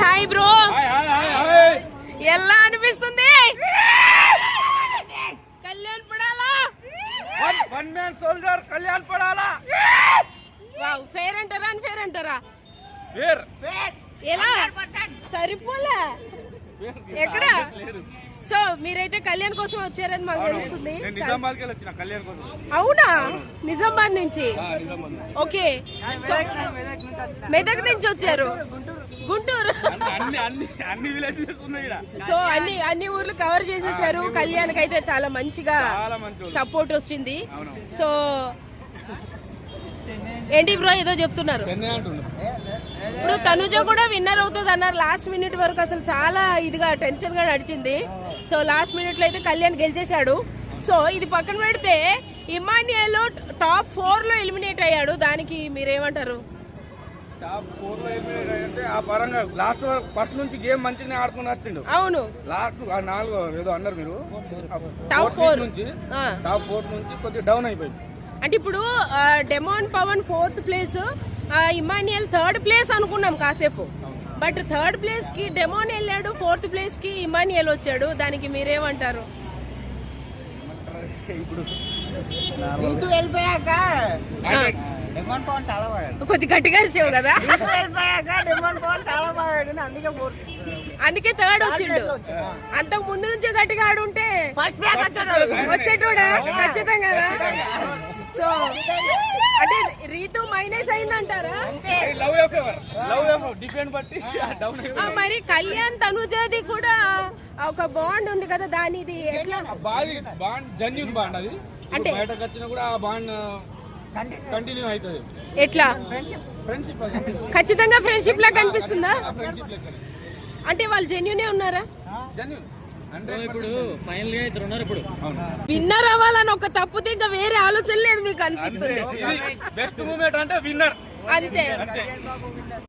Hi bro. ఎలా అనిపిస్తుంది? కళ్యాణ్ పడాలా? One man soldier Kalyan పడాలా? Wow, fair అంటారా అన్ఫేర్ అంటారా? ఫేర్. ఎలా సరిపోలే ఎక్కడ? సో మీరైతే కళ్యాణ్ కోసం వచ్చారని మాకు తెలుస్తుంది. అవునా? నిజామాబాద్ నుంచి. ఓకే, మెదక్ నుంచి వచ్చారు. గుంటూరు. సో అన్ని ఊర్లు కవర్ చేసేసారు. కళ్యాణ్ అయితే చాలా మంచిగా సపోర్ట్ వచ్చింది. సో ఏంటి బ్రో ఏదో చెప్తున్నారు? ఇప్పుడు తనుజ కూడా విన్నర్ అవుతుంది అన్నారు. లాస్ట్ మినిట్ వరకు అసలు చాలా ఇదిగా టెన్షన్ గా నడిచింది. సో లాస్ట్ మినిట్ లో అయితే కళ్యాణ్ గెలిచేశాడు. సో ఇది పక్కన పెడితే ఇమాన్యుయల్ టాప్ 4 లో ఎలిమినేట్ అయ్యాడు. దానికి మీరేమంటారు? టాప్ 4 లో ఎలిమినేట్ అంటే ఆ పరంగా లాస్ట్ ఫస్ట్ నుంచి గేమ్ మంచిగానే ఆడుకుని వచ్చిండు. అవును, లాస్ట్ 4 ఏదో అన్నారు మీరు. టాప్ 4 నుంచి కొద్దిగా డౌన్ అయిపోయింది. అంటే ఇప్పుడు Demon Pavan 4th place, Emmanuel 3rd place అనుకున్నాం కాసేపు. బట్ 3rd ప్లేస్ కి డెమాన్ వెళ్ళాడు, 4th ప్లేస్ కి ఇమాన్యుయల్ వచ్చాడు. దానికి మీరేమంటారు? ఇప్పుడు వెళ్ళిపోయాక డెమాన్ పవన్ చాలా బాగా, కొంచెం గట్టిగా వచ్చావు కదా, వెళ్ళిపోయాక డెమాన్ పవన్ చాలా బాగా అందుకే 3rd వచ్చిండు. అంతకు ముందు నుంచే గట్టిగా ఆడుంటే ఫస్ట్ ప్లేస్ వచ్చేటోడా ఖచ్చితంగా కదా. సో అంటే రీతు మైనస్ అయిందంటారా? మరి కళ్యాణ్ తనుజది కూడా ఒక బాండ్ ఉంది కదా, దానిది ఎట్లా? బాండ్ జెన్యూన్ బాండ్ అది. అంటే బయటకు వచ్చినా కూడా ఆ బాండ్ కంటిన్యూ అవుతుంది. ఎట్లా? ఫ్రెండ్షిప్ ఖచ్చితంగా ఫ్రెండ్షిప్ లా కనిపిస్తుందా? అంటే వాళ్ళు జెన్యూనే ఉన్నారా? జెన్యూన్ అంటే ఇప్పుడు ఫైనల్ గా ఇద్దరు ఉన్నారు. ఇప్పుడు విన్నర్ అవ్వాలని ఒక తప్పితే ఇంకా వేరే ఆలోచన లేదు మీకు అనిపిస్తుంది. బెస్ట్ మూమెంట్ అంటే విన్నర్ అంతే.